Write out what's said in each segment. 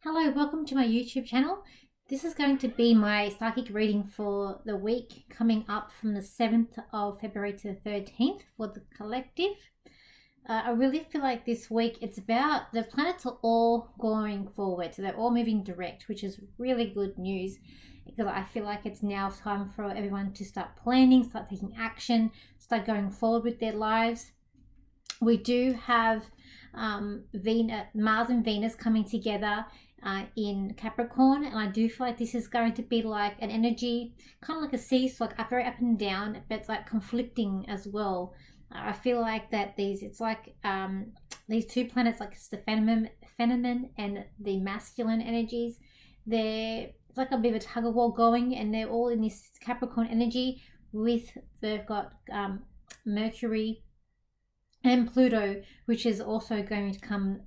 Hello, welcome to my YouTube channel. This is going to be my psychic reading for the week coming up from the 7th of February to the 13th for the collective. I really feel like this week it's about the planets are all going forward. So they're all moving direct, which is really good news because I feel like it's now time for everyone to start planning, start taking action, start going forward with their lives. We do have Mars and Venus coming together in Capricorn, and I do feel like this is going to be like an energy, kind of like a seesaw, like very up and down, but it's like conflicting as well. I feel like that it's like these two planets, like it's the feminine and the masculine energies. It's like a bit of a tug of war going, and they're all in this Capricorn energy. They've got Mercury and Pluto, which is also going to come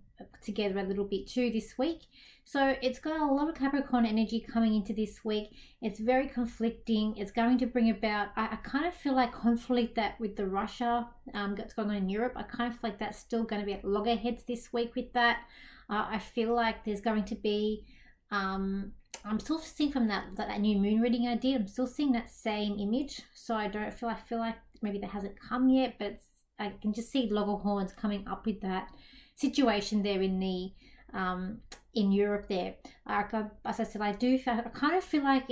together a little bit too this week. So it's got a lot of Capricorn energy coming into this week. It's very conflicting. It's going to bring about, I kind of feel like conflict that with the Russia that's going on in Europe, I kind of feel like that's still going to be at loggerheads this week with that. I feel like there's going to be, I'm still seeing from that new moon reading I did, I'm still seeing that same image. So I feel like maybe that hasn't come yet, but I can just see loggerhorns coming up with that situation there in Europe there. As I said, I kind of feel like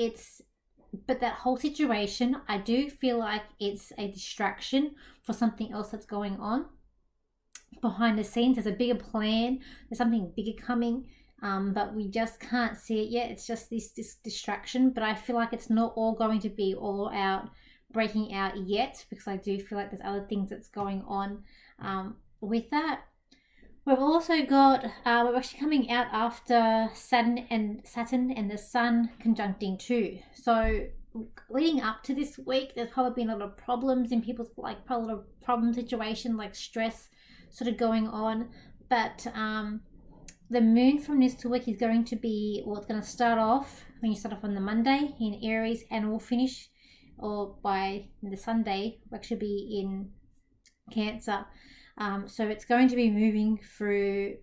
but that whole situation, I do feel like it's a distraction for something else that's going on behind the scenes. There's a bigger plan, there's something bigger coming, but we just can't see it yet. It's just this distraction, but I feel like it's not all going to be all out breaking out yet, because I do feel like there's other things that's going on with that. We've also got, we're actually coming out after Saturn and the Sun conjuncting too. So leading up to this week, there's probably been a lot of problems in people's, like probably a lot of problem situation, like stress sort of going on. But the moon from this week is going to be, well, it's going to start off, when you start off on the Monday in Aries, and will finish, or by the Sunday, will actually be in Cancer. So it's going to be moving through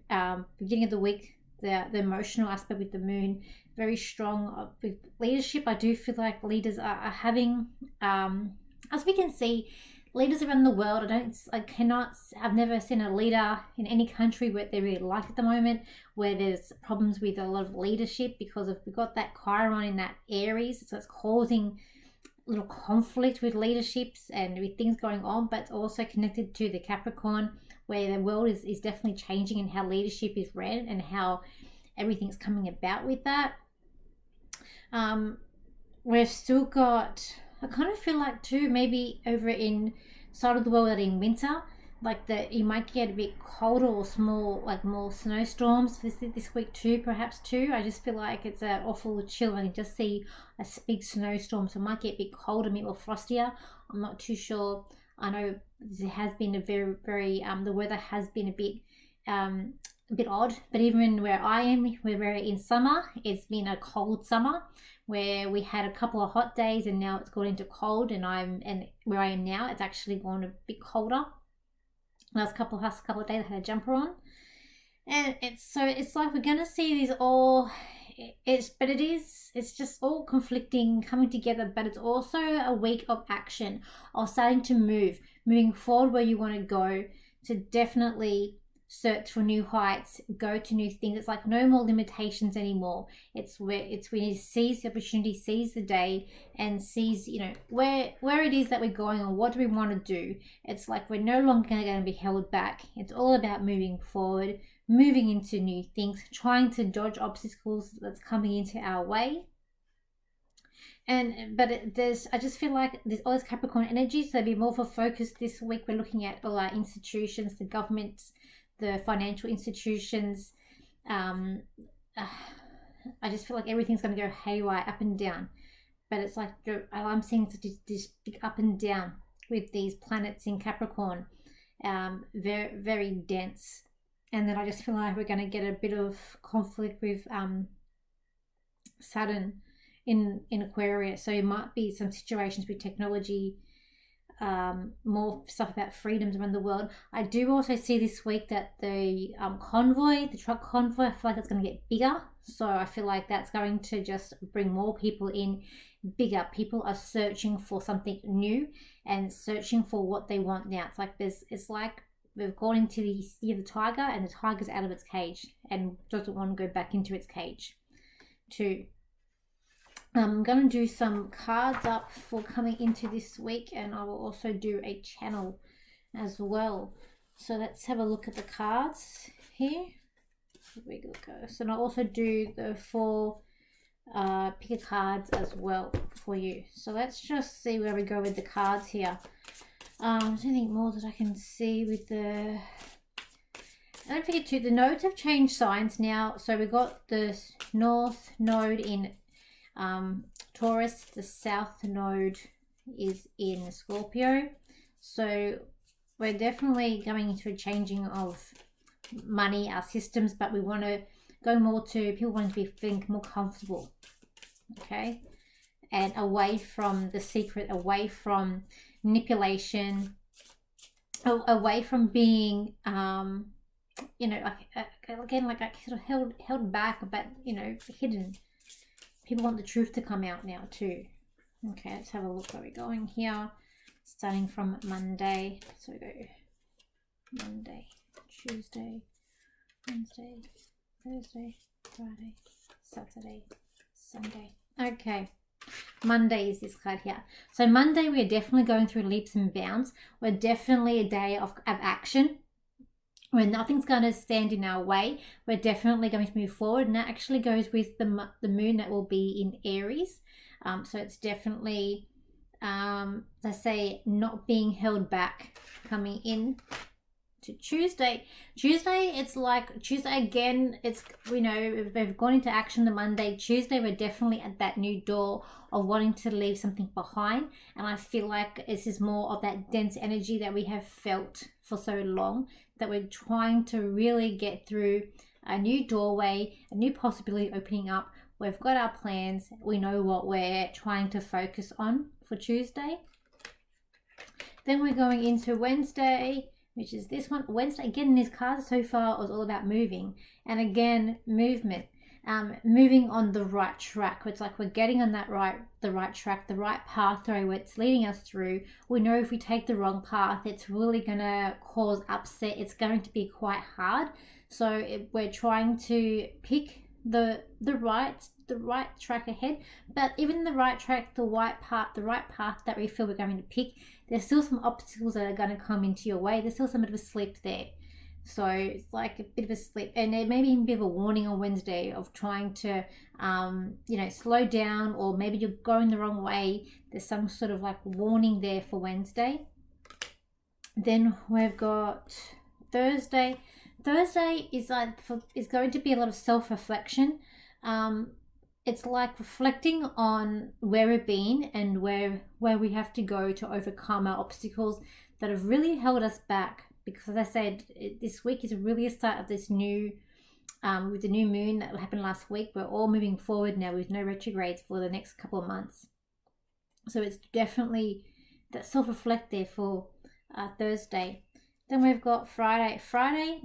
beginning of the week, the emotional aspect with the moon, very strong with leadership. I do feel like leaders are having, as we can see, leaders around the world. I've never seen a leader in any country where they really like at the moment, where there's problems with a lot of leadership because we've got that Chiron in that Aries, so it's causing little conflict with leaderships and with things going on, but it's also connected to the Capricorn, where the world is definitely changing and how leadership is read and how everything's coming about with that. We've still got, I kind of feel like too, maybe over in side of the world that in winter, like that you might get a bit colder or more snowstorms this week too, perhaps too. I just feel like it's an awful chill. I can just see a big snowstorm, so it might get a bit colder, a bit more frostier. I'm not too sure. I know there has been a very the weather has been a bit odd, but even where I am, where we're in summer, it's been a cold summer where we had a couple of hot days and now it's gone into cold, and where I am now, it's actually gone a bit colder. Last couple of days I had a jumper on, and it's like we're gonna see these all. It's just all conflicting, coming together, but it's also a week of action, of starting to moving forward where you want to go, to definitely search for new heights, go to new things. It's like no more limitations anymore. It's where we need to seize the opportunity, seize the day, and seize, where it is that we're going, or what do we want to do. It's like we're no longer going to be held back. It's all about moving forward, moving into new things, trying to dodge obstacles that's coming into our way. I just feel like there's all this Capricorn energy, so there'll be more of a focus this week. We're looking at all our institutions, the governments, the financial institutions. I just feel like everything's going to go haywire, up and down. But it's like I'm seeing this big up and down with these planets in Capricorn, very very dense. And then I just feel like we're going to get a bit of conflict with Saturn in Aquarius. So it might be some situations with technology more stuff about freedoms around the world. I do also see this week that the convoy, the truck convoy, I feel like it's going to get bigger. So I feel like that's going to just bring more people in, bigger. People are searching for something new and searching for what they want now. It's like we've gone into the year of the tiger, and the tiger's out of its cage and doesn't want to go back into its cage too. I'm going to do some cards up for coming into this week, and I will also do a channel as well. So let's have a look at the cards here. Here we go. So I'll also do the 4 pick a cards as well for you. So let's just see where we go with the cards here. There's anything more that I can see with the... Don't forget too, the nodes have changed signs now. So we got the North node in Taurus, the South node is in Scorpio. So we're definitely going into a changing of money, our systems, but we want to go more to people wanting to be feeling more comfortable, okay, and away from the secret, away from manipulation, away from being you know, like again, like sort of held back, but you know, hidden. People want the truth to come out now too. Okay, let's have a look where we're going here. Starting from Monday. So we go Monday, Tuesday, Wednesday, Thursday, Friday, Saturday, Sunday. Okay. Monday is this card here. So Monday, we're definitely going through leaps and bounds. We're definitely a day of action, where nothing's going to stand in our way. We're definitely going to move forward, and that actually goes with the moon that will be in Aries. So it's definitely, let's say, not being held back coming in to Tuesday. It's like Tuesday again. It's, you know, we've gone into action the Monday. Tuesday, we're definitely at that new door of wanting to leave something behind, and I feel like this is more of that dense energy that we have felt for so long, that we're trying to really get through a new doorway, a new possibility opening up. We've got our plans. We know what we're trying to focus on for Tuesday. Then we're going into Wednesday, which is this one. Wednesday, again, this card so far was all about moving. And again, movement. Moving on the right track. It's like we're getting on the right track, the right pathway where it's leading us through. We know if we take the wrong path, it's really going to cause upset. It's going to be quite hard. So we're trying to pick the right track ahead. But even the right track, the right path that we feel we're going to pick, there's still some obstacles that are going to come into your way. There's still some bit of a slip there. So it's like a bit of a slip, and there may be even a bit of a warning on Wednesday of trying to, you know, slow down, or maybe you're going the wrong way. There's some sort of like warning there for Wednesday. Then we've got Thursday. Thursday is going to be a lot of self-reflection. It's like reflecting on where we've been and where we have to go to overcome our obstacles that have really held us back. Because as I said, this week is really a start of this new, with the new moon that happened last week. We're all moving forward now with no retrogrades for the next couple of months. So it's definitely that self-reflect there for Thursday. Then we've got Friday. Friday,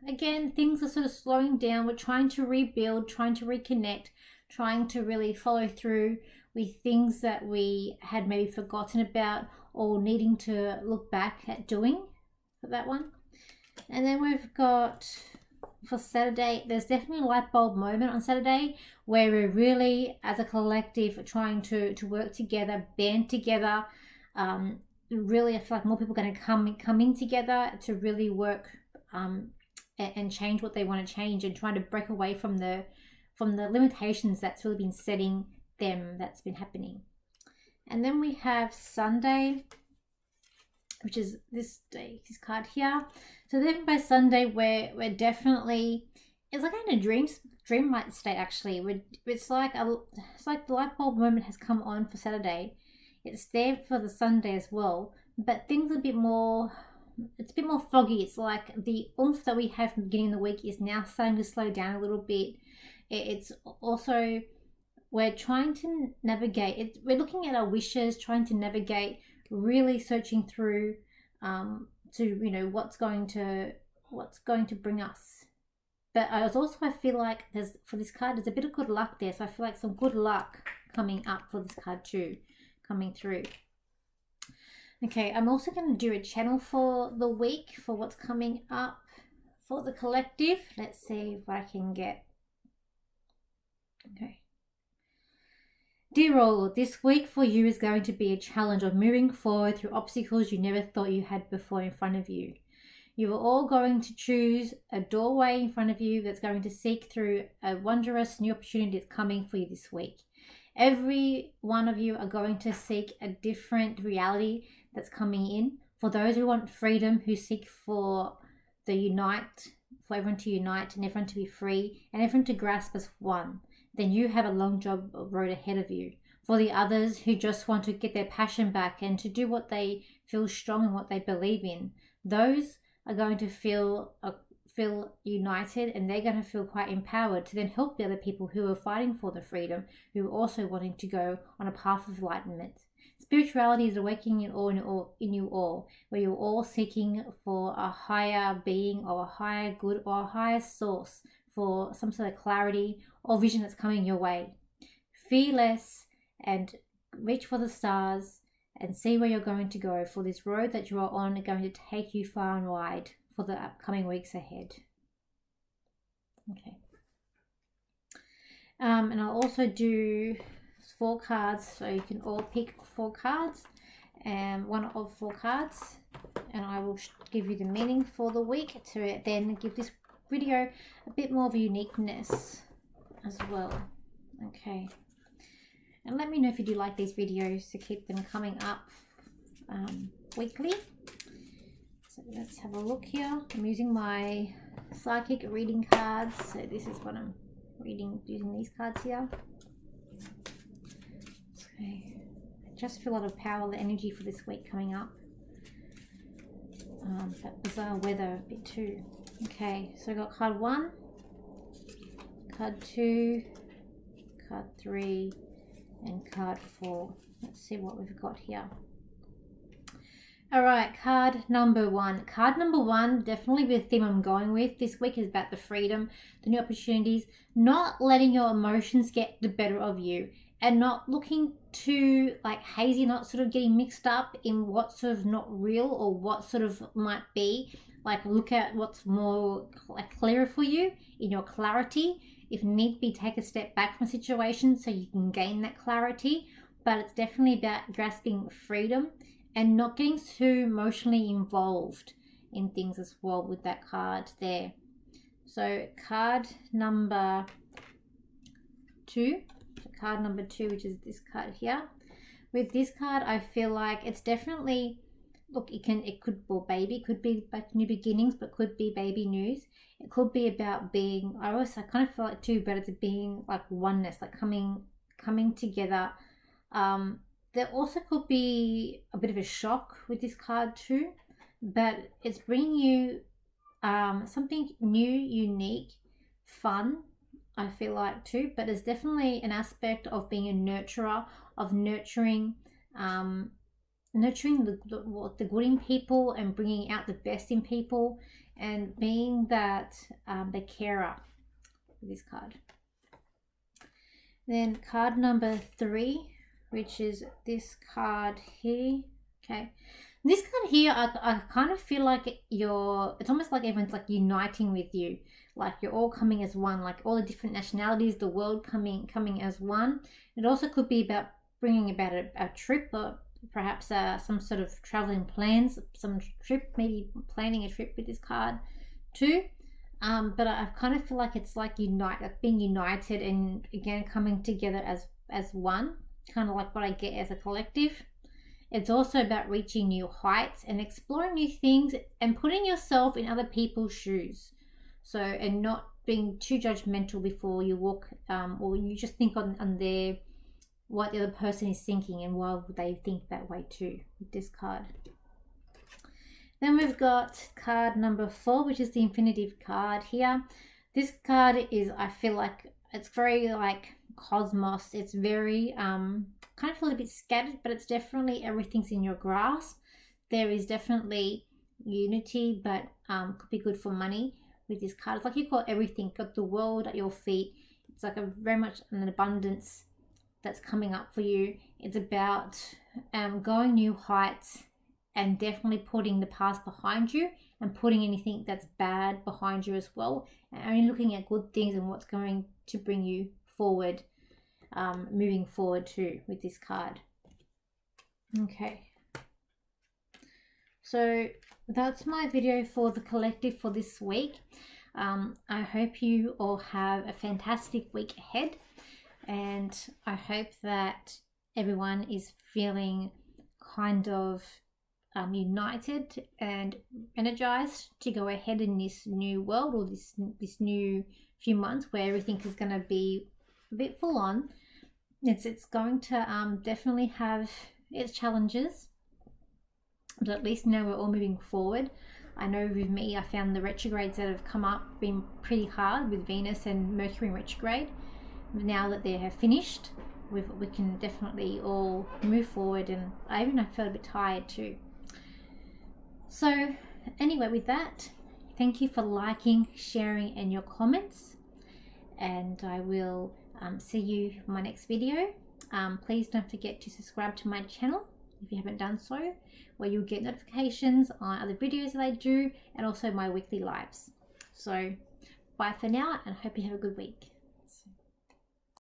again, things are sort of slowing down. We're trying to rebuild, trying to reconnect, trying to really follow through with things that we had maybe forgotten about or needing to look back at doing for that one. And then we've got for Saturday, there's definitely a light bulb moment on Saturday where we're really, as a collective, trying to work together, band together. Really, I feel like more people are going to come in together to really work and change what they want to change, and trying to break away from the limitations that's really been setting them, that's been happening. And then we have Sunday, which is this day, this card here. So then by Sunday, we're definitely, it's like in a dreamlike state actually. It's like the light bulb moment has come on for Saturday. It's there for the Sunday as well, but things are a bit more, it's a bit more foggy. It's like the oomph that we have from the beginning of the week is now starting to slow down a little bit. It's also, we're trying to navigate it. We're looking at our wishes, trying to navigate really searching through to, you know, what's going to bring us. But I feel like for this card, there's a bit of good luck there. So I feel like some good luck coming up for this card too, coming through. Okay, I'm also going to do a channel for the week for what's coming up for the collective. Let's see if I can get. Okay. Dear all, this week for you is going to be a challenge of moving forward through obstacles you never thought you had before in front of you. You are all going to choose a doorway in front of you that's going to seek through a wondrous new opportunity that's coming for you this week. Every one of you are going to seek a different reality that's coming in. For those who want freedom, who seek for everyone to unite and everyone to be free and everyone to grasp as one, then you have a long road ahead of you. For the others who just want to get their passion back and to do what they feel strong and what they believe in, those are going to feel united, and they're going to feel quite empowered to then help the other people who are fighting for the freedom, who are also wanting to go on a path of enlightenment. Spirituality is awakening in you all, where you're all seeking for a higher being or a higher good or a higher source for some sort of clarity or vision that's coming your way. Fear less and reach for the stars and see where you're going to go, for this road that you are on is going to take you far and wide for the upcoming weeks ahead. Okay. And I'll also do 4 cards, so you can all pick 4 cards and one of 4 cards, and I will give you the meaning for the week to then give this video a bit more of a uniqueness as well. Okay. And let me know if you do like these videos to keep them coming up weekly. So let's have a look here. I'm using my psychic reading cards. So this is what I'm reading using these cards here. Okay. I just feel a lot of power, the energy for this week coming up. That bizarre weather a bit too. Okay, so I got card 1, card 2, card 3, and card 4. Let's see what we've got here. All right, card number 1. Card number 1, definitely the theme I'm going with this week is about the freedom, the new opportunities, not letting your emotions get the better of you, and not looking too like hazy, not sort of getting mixed up in what's sort of not real or what sort of might be. Like look at what's more clearer for you in your clarity. If need be, take a step back from a situation so you can gain that clarity. But it's definitely about grasping freedom and not getting too emotionally involved in things as well with that card there. So card number 2. Card number 2, which is this card here. With this card, I feel like it's definitely, look, it could be like new beginnings, but could be baby news. It could be about being, I kind of feel like too, but it's being like oneness, like coming together. There also could be a bit of a shock with this card too, but it's bringing you something new, unique, fun, I feel like too, but there's definitely an aspect of being a nurturer, of nurturing the good in people and bringing out the best in people and being that the carer with this card. Then card number 3, which is this card here. Okay. This card here, I kind of feel like it's almost like everyone's like uniting with you. Like you're all coming as one, like all the different nationalities, the world coming as one. It also could be about bringing about a trip or perhaps some sort of traveling plans, some trip, maybe planning a trip with this card too. But I kind of feel like it's like being united and again coming together as one, kind of like what I get as a collective. It's also about reaching new heights and exploring new things and putting yourself in other people's shoes. So, and not being too judgmental before you walk, or you just think on what the other person is thinking and why would they think that way too with this card. Then we've got card number 4, which is the infinitive card here. This card is, I feel like it's very like cosmos. It's very kind of feel a bit scattered, but it's definitely everything's in your grasp. There is definitely unity, but could be good for money with this card. It's like you've got everything, got the world at your feet. It's like a very much an abundance that's coming up for you. It's about going new heights and definitely putting the past behind you and putting anything that's bad behind you as well, and only looking at good things and what's going to bring you forward, moving forward too with this card. Okay, so that's my video for the collective for this week. I hope you all have a fantastic week ahead, and I hope that everyone is feeling kind of united and energized to go ahead in this new world, or this new few months where everything is going to be a bit full on. It's going to definitely have its challenges, but at least now we're all moving forward. I know with me, I found the retrogrades that have come up been pretty hard with Venus and Mercury retrograde. Now that they have finished, we can definitely all move forward, and I felt a bit tired too. So anyway, with that, thank you for liking, sharing, and your comments, and I will see you in my next video. Please don't forget to subscribe to my channel if you haven't done so, where you'll get notifications on other videos that I do, and also my weekly lives. So bye for now, and I hope you have a good week.